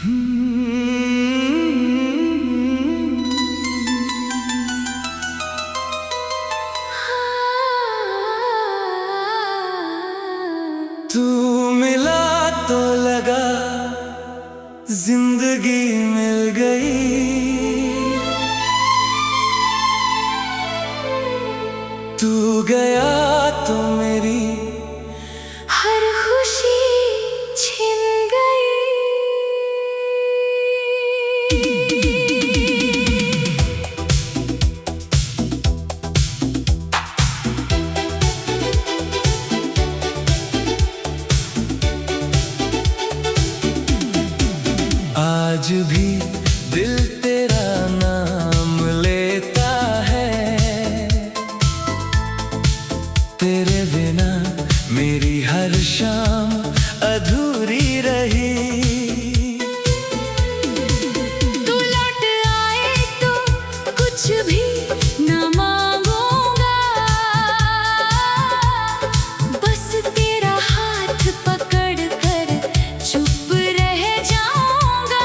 तू मिला तो लगा जिंदगी मिल गई, तू गया तो मेरी हर खुशी छिन गई। आज भी दिल तेरा नाम लेता है, तेरे बिना मेरी हर शाम अधूरी रही। तू लौट आए तो कुछ भी न मांगूंगा, बस तेरा हाथ पकड़ कर चुप रह जाऊंगा।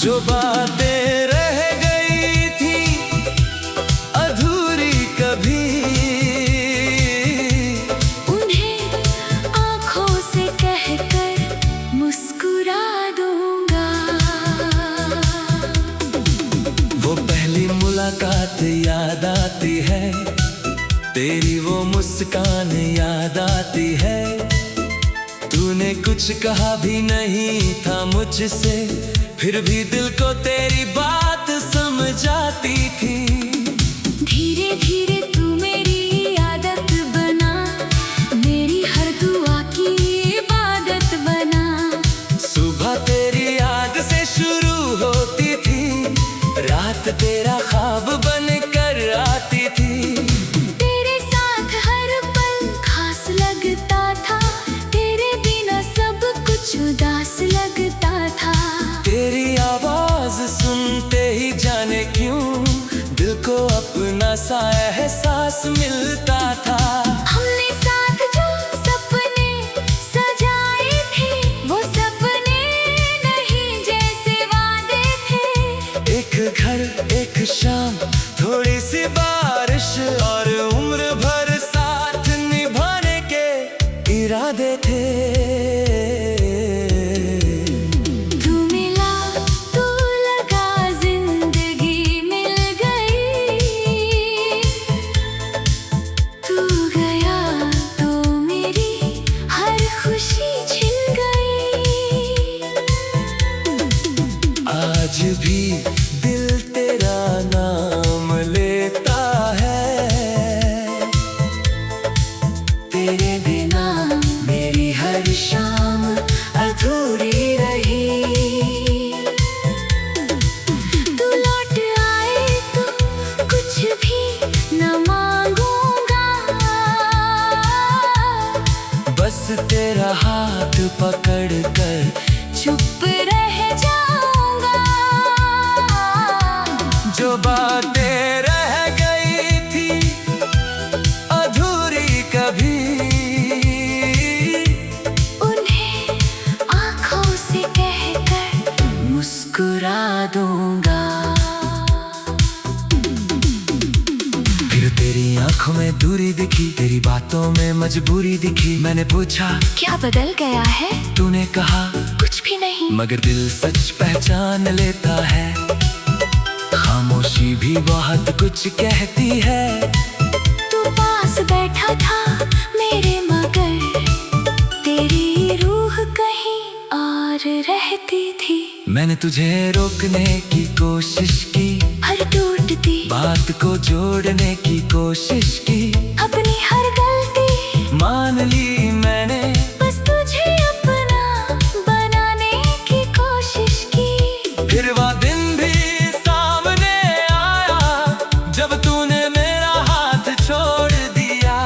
जो बातें रह गई थी अधूरी कभी, उन्हें आंखों से कहकर मुस्कुरा दूंगा। वो पहली मुलाकात याद आती है, तेरी वो मुस्कान याद आती है। तूने कुछ कहा भी नहीं था मुझसे, फिर भी दिल को तेरी बात समझ आती थी। धीरे धीरे तू मेरी आदत बना, मेरी हर दुआ की इबादत बना। सुबह तेरी याद से शुरू होती थी, रात तेरा ख्वाब बन कर आती थी। तेरे साथ हर पल खास लगता था, तेरे बिना सब कुछ उदास लगता था। तेरी आवाज सुनते ही जाने क्यों दिल को अपना सा एहसास मिलता था। हमने साथ जो सपने सजाए थे, वो सपने नहीं जैसे वादे थे। एक घर एक शाम थोड़ी सी बारिश और उम्र भर साथ निभाने के इरादे थे। तू मिला तो लगा जिंदगी मिल गई, तू गया तो मेरी हर खुशी छिन गई। आज भी दिल तेरा नाम लेता है, तेरे बिना मेरी हर शाम अधूरी रही। तू लौट आए तो कुछ भी न मांगूंगा, बस तेरा हाथ पकड़ कर चुप रह जाऊंगा। जो बातें रह गई थी अधूरी कभी, उन्हें आंखों से कहकर मुस्कुरा दूंगा। फिर तेरी आंखों में दूरी दिखी, तेरी बातों में मजबूरी दिखी। मैंने पूछा क्या बदल गया है? तूने कहा कुछ भी नहीं। मगर दिल सच पहचान लेता है, खामोशी भी बहुत कुछ कहती है। तू पास बैठा था मेरे, मगर तेरी रूह कहीं और रहती थी। मैंने तुझे रोकने की कोशिश की, हर टूटती बात को जोड़ने की कोशिश की। अपनी हर गलती मान ली मैंने, बस तुझे अपना बनाने की कोशिश की। फिर वह दिन भी सामने आया जब तूने मेरा हाथ छोड़ दिया।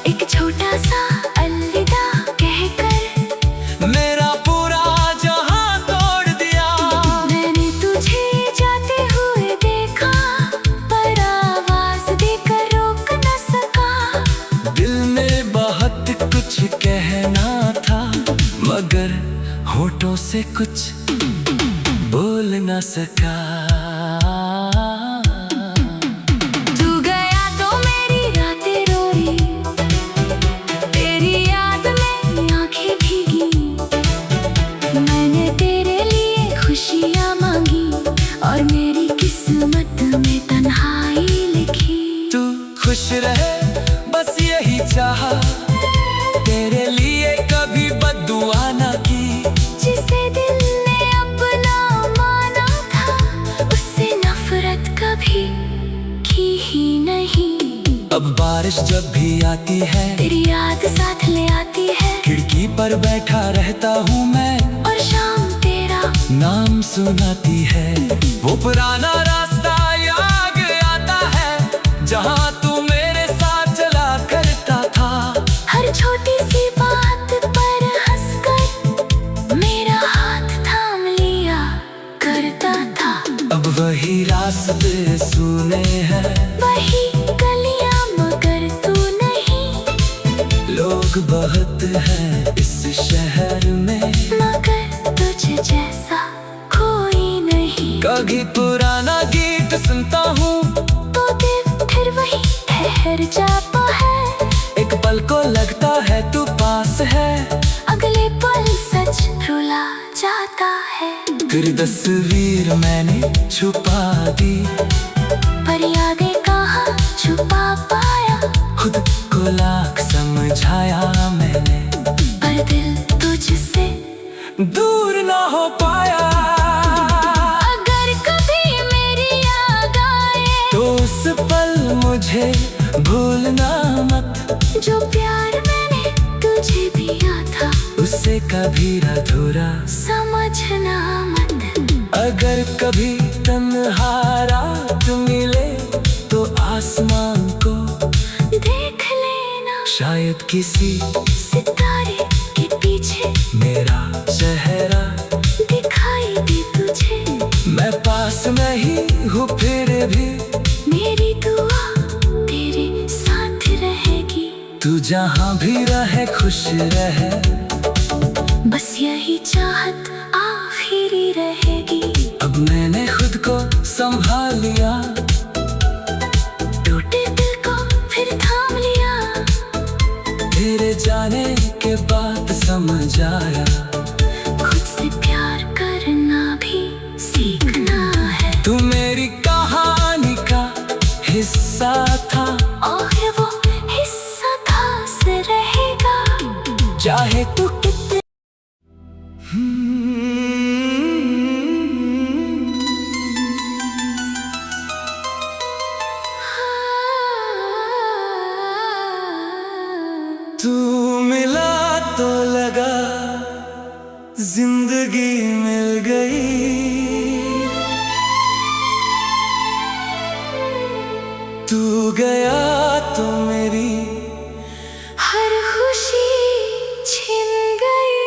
एक छोटा सा अलविदा कहकर मेरा पूरा जहां तोड़ दिया। मैंने तुझे जाते हुए देखा, पर आवाज देकर रोक न सका। दिल में बहुत कुछ कहना था, मगर होठों से कुछ बोल न सका। तू गया तो मेरी रातें रोई, तेरी याद में आंखें भीगी। मैंने तेरे लिए खुशियां मांगी और मेरी किस्मत में तन्हाई लिखी। तू खुश रहे बस यही चाहा, तेरे लिए कभी बद्दुआ ना की। जिसे दिल ने अपना माना था, उससे नफरत कभी की ही नहीं। अब बारिश जब भी आती है, तेरी याद साथ ले आती है। खिड़की पर बैठा रहता हूँ मैं, और शाम तेरा नाम सुनाती है। वो पुराना रास्ता याद आता है, जहाँ तू मेरे साथ चला करता था। हर छोटी सी बात पर हंसकर मेरा हाथ थाम लिया करता था। अब वही रास्ते सुने हैं, वही गलियां मगर तू नहीं। लोग बहुत हैं इस शहर में, मगर तुझ जैसा कोई नहीं। कभी पुराना गीत सुनता हूँ तो दिल फिर वही ठहर जाता है। एक पल को लगता है तू पास है, अगले पल सच रुला जाता है। फिर तस्वीर मैंने छुपा दी, पर यादें कहाँ छुपा पाया। खुद को लाख समझाया मैंने, पर दिल तुझसे दूर ना हो पाया। अगर कभी मेरी याद आए, तो उस पल मुझे भूलना मत। जो प्यार मैंने तुझे दिया था, उसे कभी अधूरा समझना मत। अगर कभी तन्हा रात मिले, तो आसमान को देख लेना, शायद किसी सितारे के पीछे मेरा चेहरा दिखाई दे तुझे। मैं पास नहीं हूँ फिर भी, मेरी दुआ तेरे साथ रहेगी। तू जहाँ भी रहे खुश रहे, बस यही चाहत आखिरी रहेगी। अब मैंने खुद को संभाल लिया, टूटे दिल को फिर थाम लिया। तेरे जाने के बाद समझ आया, खुद से प्यार करना भी सीखना है। तू मेरी कहानी का हिस्सा था, और वो हिस्सा खास रहेगा। चाहे तू कितने तू मिला तो लगा जिंदगी मिल गई, तू गया तो मेरी हर खुशी छिन गई।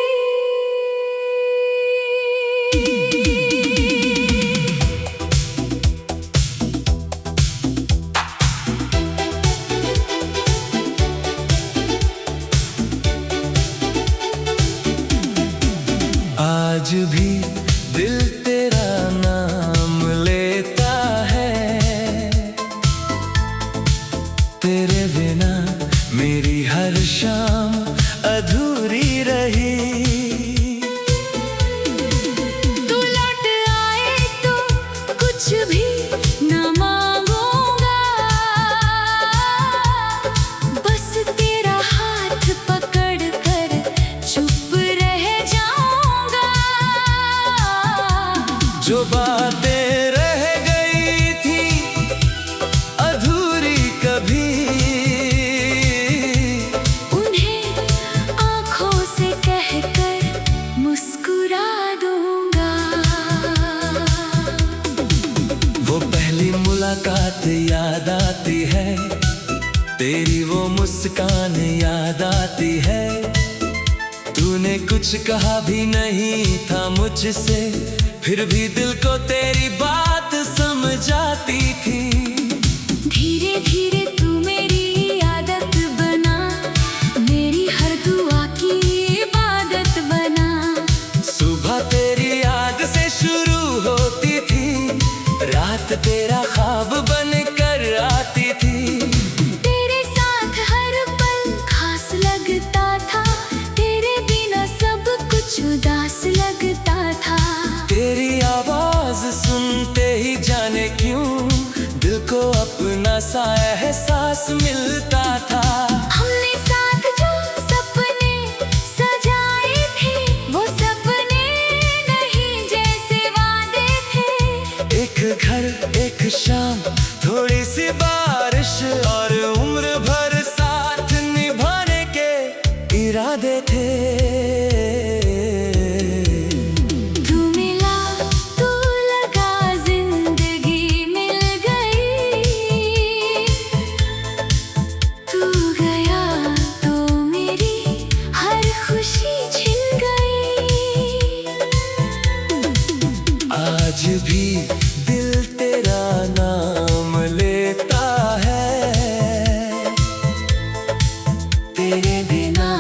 आज भी दिल तेरा नाम लेता है, तेरे बिना मेरी हर शाम अधूरी रही। तू लौट आए तो कुछ भी न मांगूंगा, बस तेरा हाथ पकड़ कर चुप रह जाऊंगा। जो बातें रह गई थी अधूरी कभी, उन्हें आंखों से कहकर मुस्कुरा दूंगा। वो पहली मुलाकात याद आती है, तेरी वो मुस्कान याद आती है। तूने कुछ कहा भी नहीं था मुझसे, फिर भी दिल को तेरी बात समझ आती थी। धीरे धीरे तू मेरी आदत बना, मेरी हर दुआ की इबादत बना। एहसास मिलता था। हमने साथ जो सपने सजाए थे, वो सपने नहीं जैसे वादे थे। एक घर, एक शाम, थोड़ी सी बारिश और उम्र भर साथ निभाने के इरादे थे। तू मिला तो लगा जिंदगी मिल गई, तू गया तो मेरी हर खुशी छिन गई। आज भी दिल तेरा नाम लेता है, तेरे बिना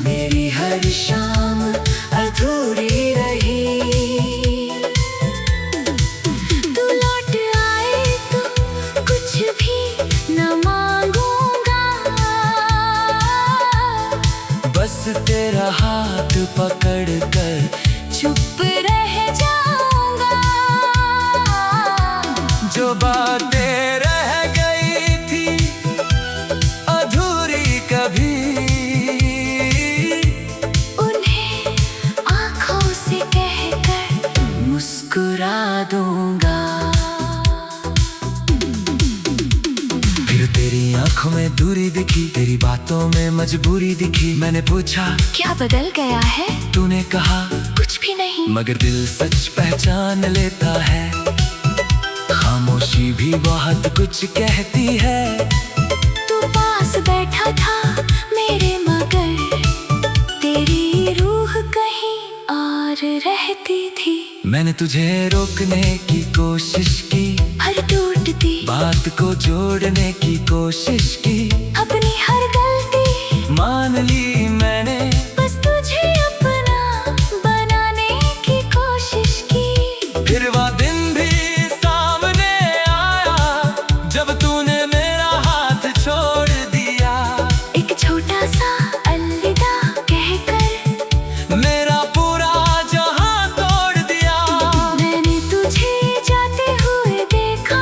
मेरी हर शाम अधूरी रही। तू लौट आए तो कुछ भी न मांगूंगा, बस तेरा हाथ पकड़ कर चुप रह जाऊंगा। जो बातें रह गई थी अधूरी कभी, उन्हें आंखों से कहकर मुस्कुरा दूंगा। फिर तेरी आंखों में दूरी दिखी, तेरी बातों में मजबूरी दिखी। मैंने पूछा क्या बदल गया है? तूने कहा कुछ भी नहीं। मगर दिल सच पहचान लेता है, खामोशी भी बहुत कुछ कहती है। तू पास बैठा था मेरे, मगर तेरी रूह कहीं और रहती थी। मैंने तुझे रोकने की कोशिश की, हर टूटती बात को जोड़ने की कोशिश की। अपनी हर गलती मान ली मैंने, बस तुझे अपना बनाने की कोशिश की। फिर वो दिन भी सामने आया जब तूने मेरा हाथ छोड़ दिया। एक छोटा सा अलविदा कहकर मेरा पूरा जहां तोड़ दिया। मैंने तुझे जाते हुए देखा,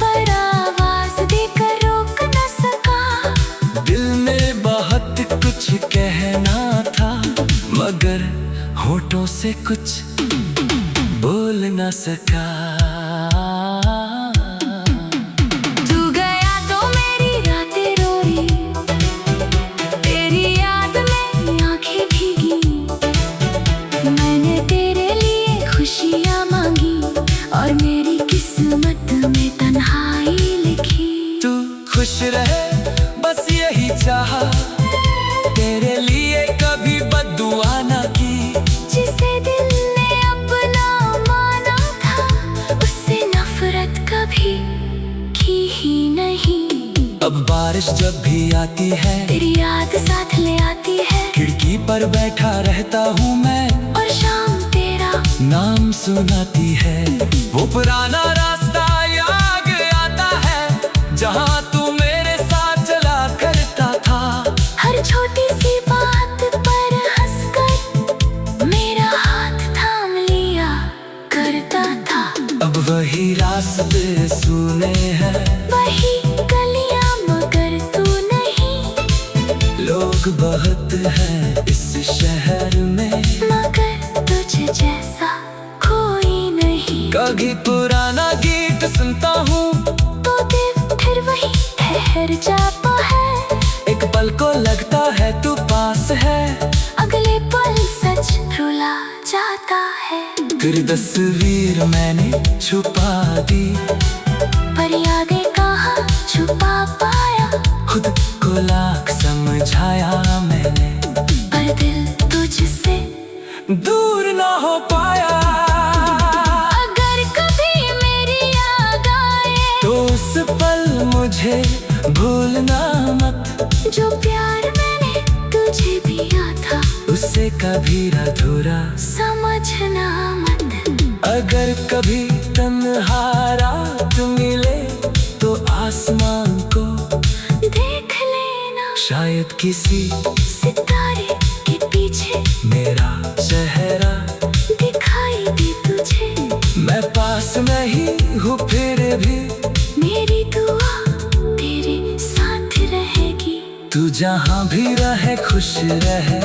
पर आवाज देकर रोक न सका। दिल में बहुत कुछ कहना था, मगर होठों से कुछ बोल न सका। तू गया तो मेरी रातें रोई, तेरी याद में आंखें भीगी। मैंने तेरे लिए खुशियाँ मांगी और मेरी किस्मत में तन्हाई लिखी। तू खुश रहे बस यही चाहा, तेरे लिए कभी बद्दुआ ना की। जिसे दिल ने अपना माना था, उससे नफरत कभी की ही नहीं। अब बारिश जब भी आती है, तेरी याद साथ ले आती है। खिड़की पर बैठा रहता हूँ मैं, और शाम तेरा नाम सुनाती है। वो पुराना रास्ता याद आता है जहाँ तू मेरे साथ चला करता था। हर छोटी सी बात पर हंसकर मेरा हाथ थाम लिया करता था। अब वही रास्ते सुने हैं, वही गलियां मगर तू नहीं। लोग बहुत हैं इस शहर में, मगर तुझ जैसा कोई नहीं। कभी पुराना गीत सुनता हूँ तो दिल फिर वही ठहर जाता है। एक पल को लगता है तू पास है, अगले पल सच रुला जाता है। फिर तस्वीर मैंने छुपा दी, पर यादें कहाँ छुपा पाया। खुद को लाख समझाया मैंने, पर दिल तुझसे दूर ना हो पाया। अगर कभी मेरी याद आए तो उस पल मुझे भूलना मत, जो प्यार मैंने तुझे दिया था, उसे कभी अधूरा समझना मत। अगर कभी तन्हा रात मिले तो आसमान को देख लेना, शायद किसी सितारे के पीछे मेरा चेहरा दिखाई दे तुझे। मैं पास नहीं हूँ फिर भी मेरी दुआ तेरे साथ जहाँ भी रहे खुश रहे,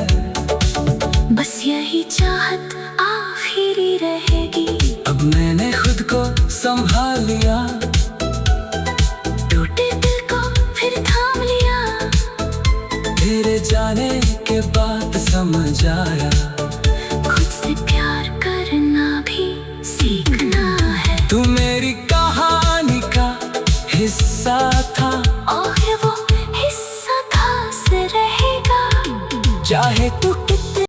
बस यही चाहत आखिरी रहेगी। अब मैंने खुद को संभाल लिया, टूटे दिल को फिर थाम लिया। तेरे जाने के बाद समझ आया, खुद से प्यार करना भी सीखना है। तू मेरी कहानी का हिस्सा था, और वो हिस्सा खास रहेगा, चाहे तू कितने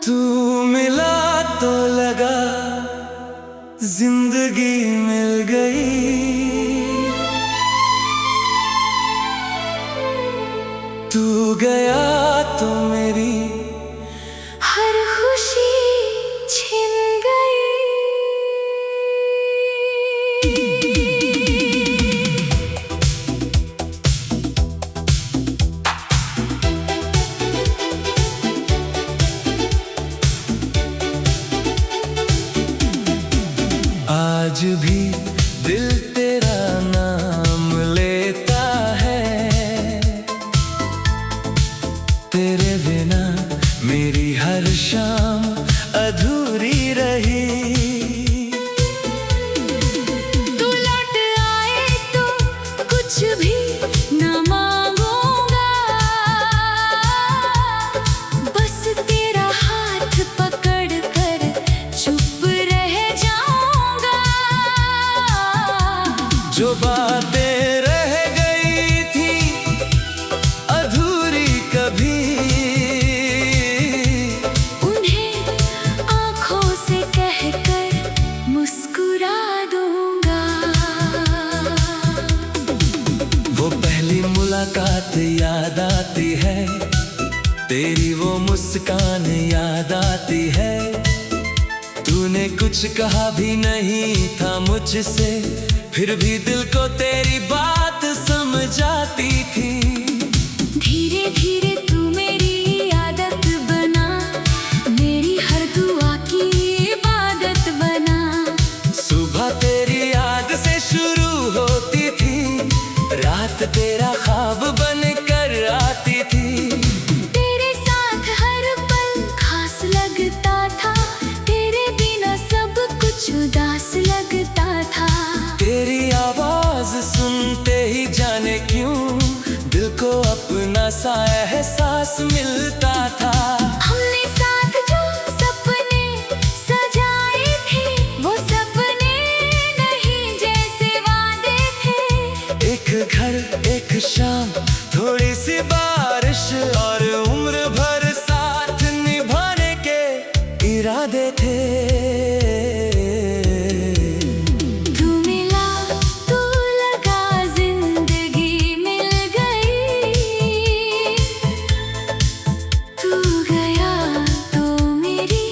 तू मिला तो लगा जिंदगी मिल गई, तू गया तो मेरी हर खुशी छिन गई। आज भी दिल तेरा नाम लेता है, तेरे बिना मेरी हर शाम अधूरी रही। तू लौट आए तो कुछ भी न मांगूंगा, बस तेरा हाथ पकड़ कर चुप रह जाऊंगा। जो बातें रह गई थी अधूरी कभी, उन्हें आँखों से कहकर मुस्कुरा दूंगा। वो पहली मुलाकात याद आती है, तेरी वो मुस्कान याद आती है। तूने कुछ कहा भी नहीं था मुझसे, फिर भी दिल को तेरी बात समझ आती थी। धीरे धीरे तू मेरी आदत बना, मेरी हर दुआ की इबादत बना। सुबह तेरी याद से शुरू होती थी, रात तेरा ख्वाब बन कर आती थी। तेरे साथ हर पल खास लगता था, तेरे बिना सब कुछ उदास लगता था। तेरी आवाज सुनते ही जाने क्यों दिल को अपना सा एहसास मिलता था। हमने साथ जो सपने सजाए थे, वो सपने नहीं जैसे वादे थे। एक घर एक शाम थोड़ी सी बारिश, और उम्र भर साथ निभाने के इरादे थे। तू मिला तो लगा जिंदगी मिल गई, तू गया तो मेरी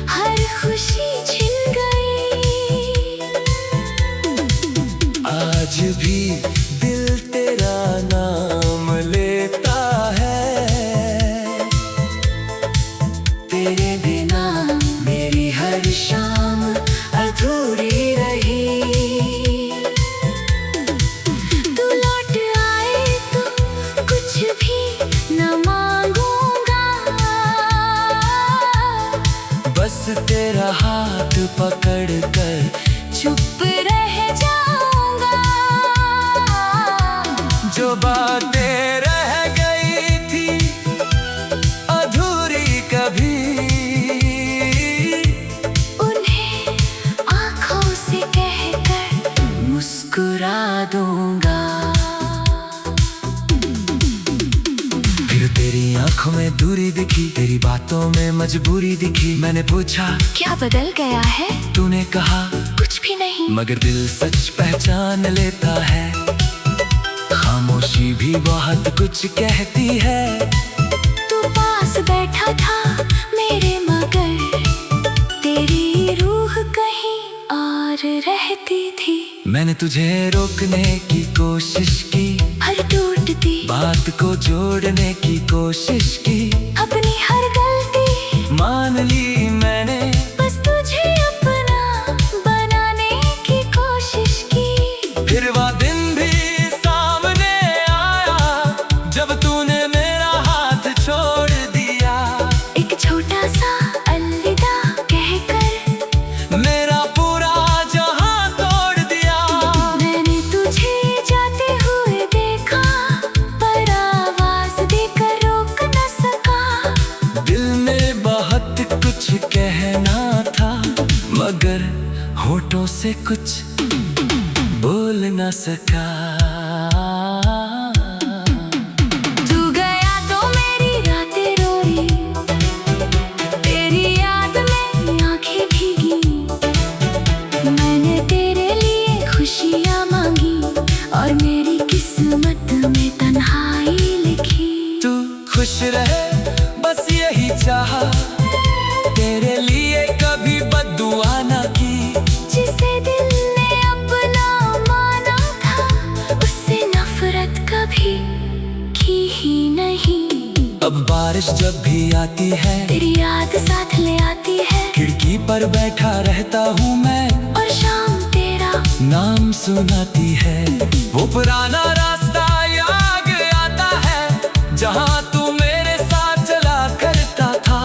हर खुशी छिन गई। आज भी दिल तेरा नाम लेता है, तेरे बिना मेरी हर शाम अधूरी रही। तू लौट आए तो कुछ भी न मांगूंगा, बस तेरा हाथ पकड़ कर चुप रह जाऊंगा। जो बातें रह गई थी अधूरी कभी, उन्हें आँखों से कहकर मुस्कुरा दूंगा। फिर तेरी आंखों में दूरी दिखी, तेरी बातों में मजबूरी दिखी। मैंने पूछा क्या बदल गया है? तूने कहा कुछ भी नहीं। मगर दिल सच पहचान लेता है, खामोशी भी बहुत कुछ कहती है। तू पास बैठा था मेरे, मगर तेरी रूह कहीं और रहती थी। मैंने तुझे रोकने की कोशिश की, हर टूटती बात को जोड़ने की कोशिश की। अपनी हर गलती मान ली मैंने, बस तुझे अपना बनाने की कोशिश की। फिर वह दिन भी सामने आया जब तूने मेरा हाथ छोड़ दिया। एक छोटा सा अलविदा कहकर मेरा पूरा जहां तोड़ दिया। मैंने तुझे जाते हुए देखा, पर आवाज देकर रोक न सका। दिल में बहुत कुछ कहना था, मगर होठों से कुछ बोल न सका। तू गया तो मेरी रातें रोई, तेरी याद में आंखें भीगी। मैंने तेरे लिए खुशियां मांगी और मेरी किस्मत में तन्हाई लिखी। तू खुश रहे बस यही चाहा, तेरे लिए कभी बद्दुआ ना की। जिसे दिल ने अपना माना था, उससे नफरत कभी की ही नहीं। अब बारिश जब भी आती है, तेरी याद साथ ले आती है। खिड़की पर बैठा रहता हूँ मैं, और शाम तेरा नाम सुनाती है। वो पुराना रास्ता याद आता है जहाँ तू मेरे साथ चला करता था।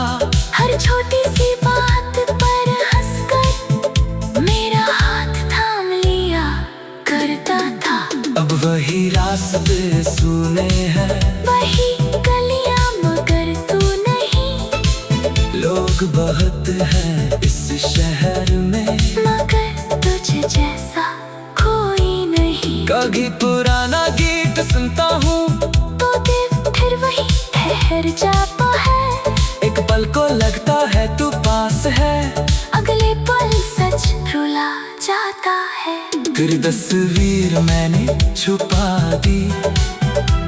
हर छोटी सी बात पर हंसकर मेरा हाथ थाम लिया करता था। अब वही रास्ते सुने हैं, वही गलियां मगर तू नहीं। लोग बहुत हैं इस शहर में, मगर तुझ जैसा कोई नहीं। कभी पुराना गीत सुनता हूँ तो दिल फिर वही ठहर जाता है। एक पल को लगता है तू पास है, अगले पल सच रुला जाता है। तेरी तस्वीर मैंने छुपा दी,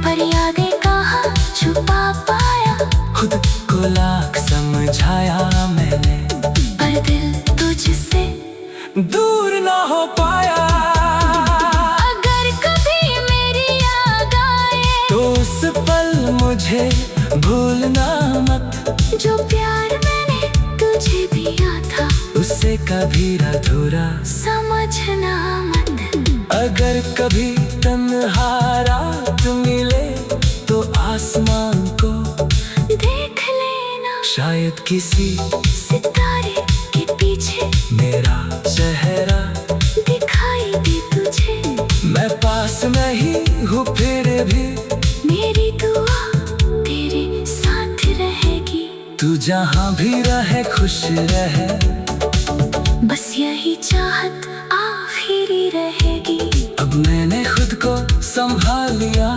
पर यादें कहाँ छुपा पाया। खुद को लाख समझाया मैंने, पर दिल तुझसे दूर ना हो पाया। अगर कभी मेरी याद आए तो उस पल मुझे भूलना मत, जो प्यार मैंने तुझे दिया था, उसे कभी अधूरा समझना मत। अगर कभी तन्हा रात मिले तो आसमान को देख लेना, शायद किसी सितारे के पीछे मेरा चेहरा दिखाई दे तुझे। मैं पास नहीं हूँ फिर भी मेरी दुआ तेरे साथ रहेगी। तू जहाँ भी रहे खुश रहे, बस यही चाहत आखिरी रहेगी। अब मैंने खुद को संभाल लिया,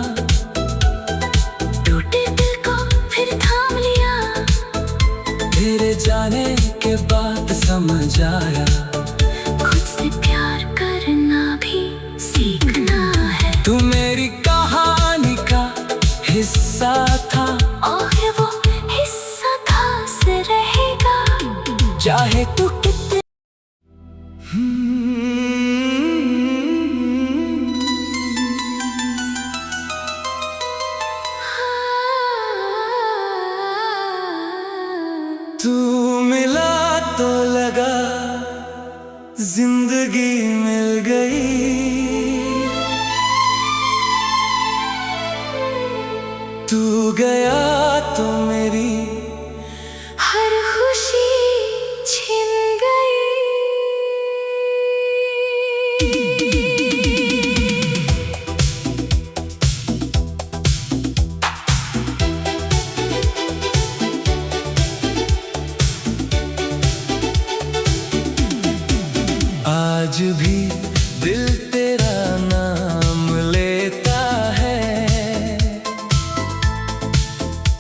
टूटे दिल को फिर थाम लिया। तेरे जाने के बाद समझ आया, खुद से प्यार करना भी सीखना है। तू मेरी कहानी का हिस्सा था, और वो हिस्सा खास रहेगा, चाहे तू कितने तू मिला तो लगा जिंदगी मिल गई, तू गया तो मेरी हर खुशी छिन गई। आज भी दिल तेरा नाम लेता है,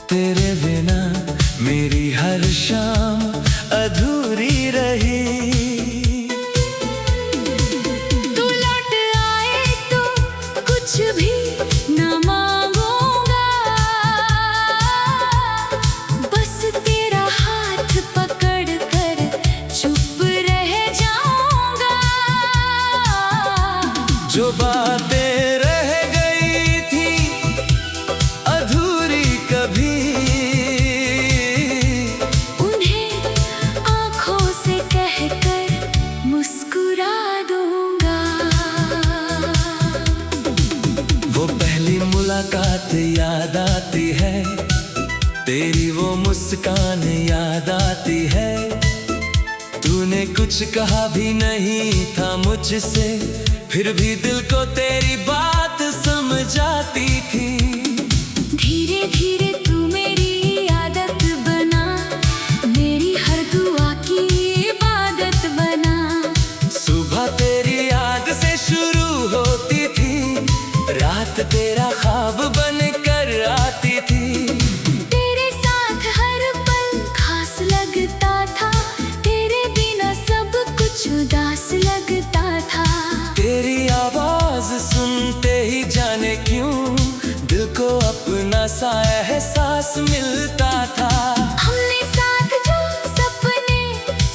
तेरे बिना मेरी हर शाम अधूरी रही। तू लौट आए तो कुछ भी न मांगूंगा, बस तेरा हाथ पकड़ कर चुप रह जाऊंगा। जो बातें रह गई थी अधूरी कभी, उन्हें मुलाकात याद आती है, तेरी वो मुस्कान याद आती है। तूने कुछ कहा भी नहीं था मुझसे, फिर भी दिल को तेरी बात समझ आती थी। धीरे धीरे तू मेरी आदत बना, मेरी हर दुआ की इबादत बना। सुबह तेरी याद से शुरू होती थी, रात तेरा ख्वाब बन कर आती थी। तेरे साथ हर पल खास लगता था, तेरे बिना सब कुछ उदास लगता था। तेरी आवाज सुनते ही जाने क्यों दिल को अपना सा एहसास मिलता था। हमने साथ जो सपने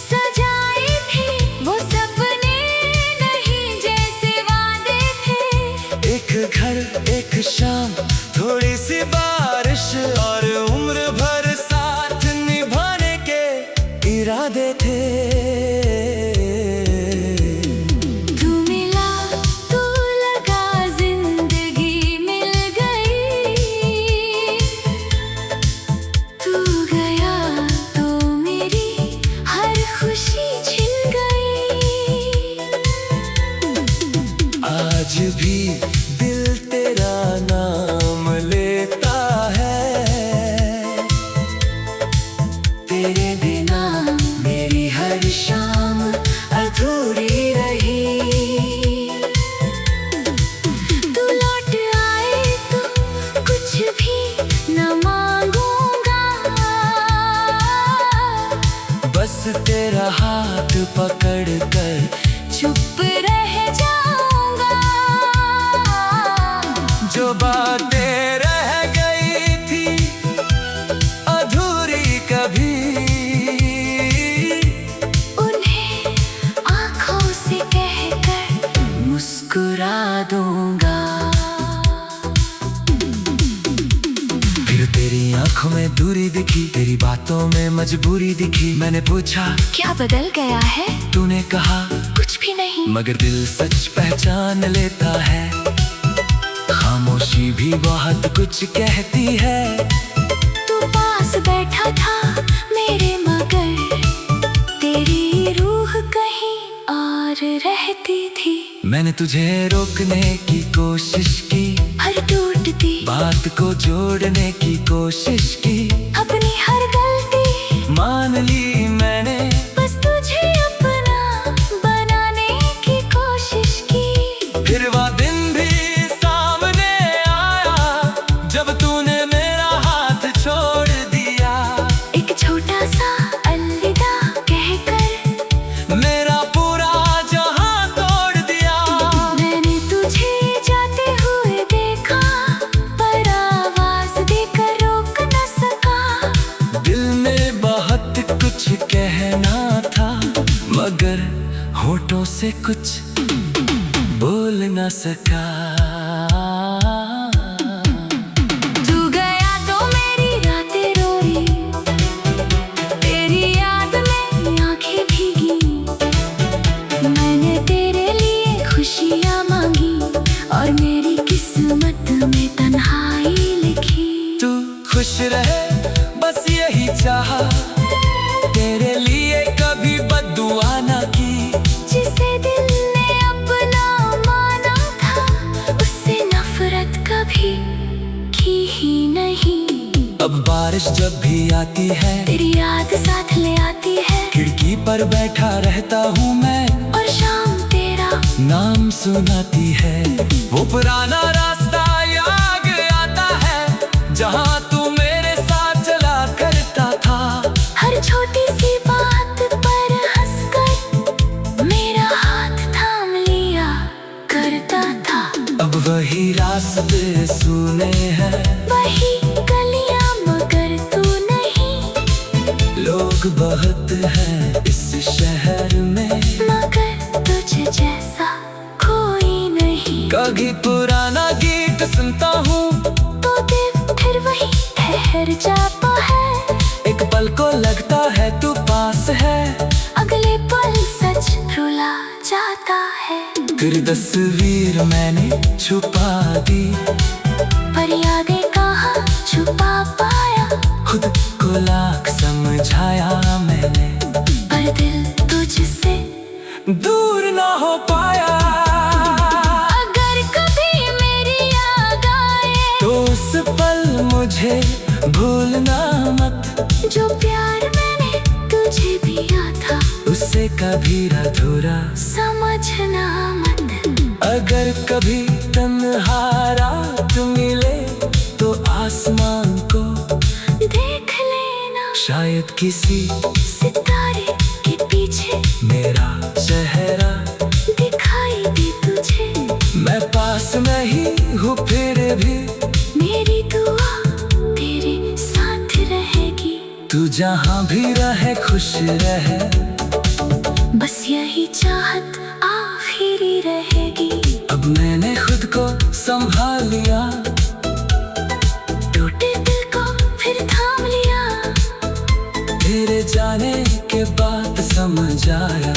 सजाए थे, वो सपने नहीं जैसे वादे थे। एक घर एक शाम थोड़ी सी बारिश और उम्र भर साथ निभाने के इरादे थे। तू मिला तू लगा, जिंदगी मिल गई। तू गया तो मेरी हर खुशी छिन गई। आज भी दिल तेरा नाम लेता है, तेरे बिना मेरी हर शाम अधूरी रही। तू लौट आए तो कुछ भी न मांगूंगा, बस तेरा हाथ पकड़ कर चुप रह जाऊंगा। जो बातें रह गई थी अधूरी कभी, उन्हें आँखों से कहकर मुस्कुरा दूंगा। फिर तेरी आंखों में दूरी दिखी, तेरी बातों में मजबूरी दिखी। मैंने पूछा क्या बदल गया है? तूने कहा कुछ भी नहीं। मगर दिल सच पहचान लेता है, खामोशी भी बहुत कुछ कहती है। तू पास बैठा था मेरे, मगर तेरी रूह कहीं और रहती थी। मैंने तुझे रोकने की कोशिश की, हर टूटती बात को जोड़ने की कोशिश की। अपनी हर गलती मान ली मैंने, बस तुझे अपना बनाने की कोशिश की। फिर वह दिन भी सामने आया जब तूने मेरा हाथ छोड़ दिया। एक छोटा सा अलविदा कहकर मेरा पूरा जहां तोड़ दिया। मैंने तुझे जाते हुए देखा, पर आवाज देकर रोक न सका। दिल में बहुत कुछ कहना था, मगर होठों से कुछ बोल न सका। तू गया तो मेरी रातें रोई, तेरी याद में आंखें भीगी। मैंने तेरे लिए खुशियाँ मांगी, और मेरी किस्मत में तन्हाई लिखी। तू खुश रहे बस यही चाहा, तेरे लिए कभी बद्दुआ ना की। जिसे दिल ने अपना माना था, उससे नफरत कभी की ही नहीं। अब बारिश जब भी आती है, तेरी याद साथ ले आती है। खिड़की पर बैठा रहता हूँ मैं, और शाम तेरा नाम सुनाती है। वो पुराना रास्ता याद आता है, जहाँ तू मेरे साथ चला करता था। हर छोटी सी बात पर हंसकर मेरा हाथ थाम लिया करता था। अब वही रास्ते सुने हैं, वही गलियां मगर तू नहीं। लोग बहुत हैं इस शहर में, मगर तुझ जैसा कोई नहीं। कभी पुराना गीत सुनता हूँ तो दिल फिर वही ठहर जाता है। एक पल को लगता है तू पास है, अगले पल सच रुला जाता है। फिर तस्वीर मैंने छुपा दी, पर यादें कहाँ छुपा पाया। खुद को लाख समझाया मैंने, पर दिल तुझसे दूर ना हो पाया। अगर कभी मेरी याद आए तो उस पल मुझे भूलना मत। जो प्यार मैंने तुझे दिया था उसे कभी अधूरा समझना मत। अगर कभी तन्हा रात मिले तो आसमान को देख लेना, शायद किसी सितारे के पीछे मेरा चेहरा दिखाई दे तुझे। मैं पास नहीं हूँ फिर भी मेरी दुआ तेरे साथ रहेगी। तू जहाँ भी रहे खुश रहे, बस यही चाहत आखिरी रहेगी। अब मैंने खुद को संभाल लिया, टूटे दिल को फिर थाम लिया। तेरे जाने के बाद समझ आया